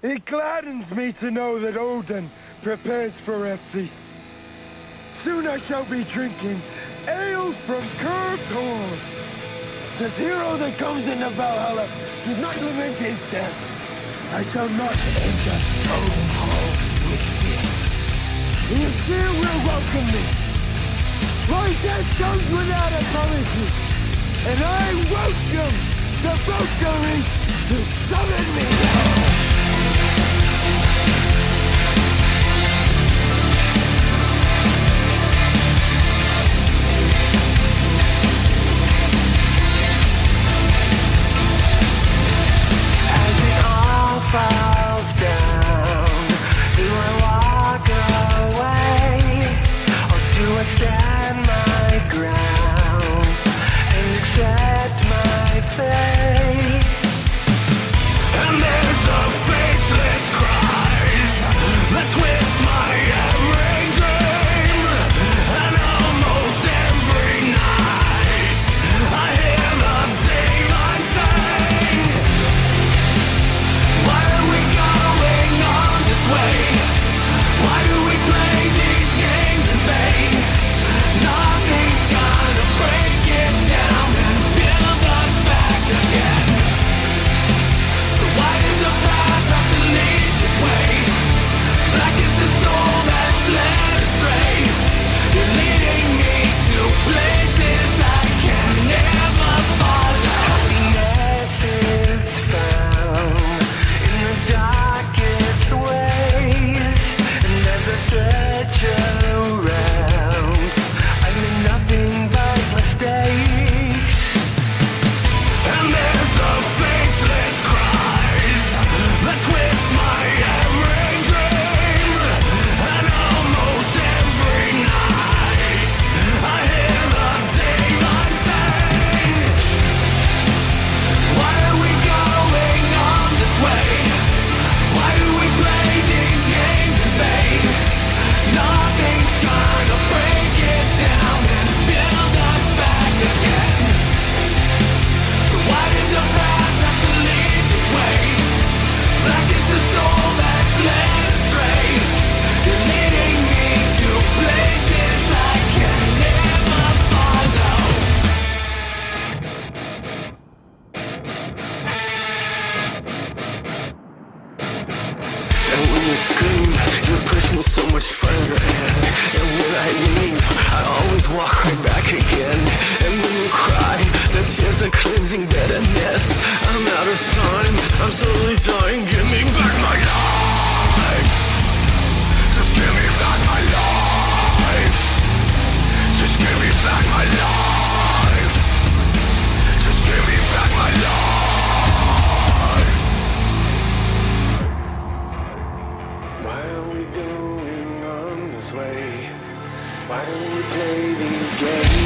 It gladdens me to know that Odin prepares for a feast. Soon I shall be drinking ale from curved horns. This hero that comes into Valhalla does not lament his death. I shall not enter Odin's hall with fear. The fear will welcome me. My death comes without apology, and I welcome the Valkyries to summon me now. Falls down. Do I walk away, or do I stand my ground and accept my fate? And there's a faceless cries that twist my every dream, and almost every night I hear the demon sing. Why are we going on this way? Why do we play these games in vain? Nothing's gonna break it down and build us back again. So why did the path have to lead this way? Black is the soul that's led astray. You're leading me to places I can never follow. Happiness is found in the darkest ways, and as I search around, I mean nothing but mistakes. And there's a faceless cries that twist my every dream, and almost every night I hear the demon sing. Why are we going on this way? Why do we play these games in vain? Nothing's gonna break it down and build us back again. So why did the path have to lead this way? Black is the soul that's led astray. You're leading me to places I can never follow. And when you scream, you push me so much further in. And when I leave, I always walk right back again. And when you cry, the tears are cleansing bitterness. I'm out of time, I'm slowly dying. Give me back my life. Just give me back my life. Just give me back my life. Just give me back my life. Why are we going on this way? Why do we play these games?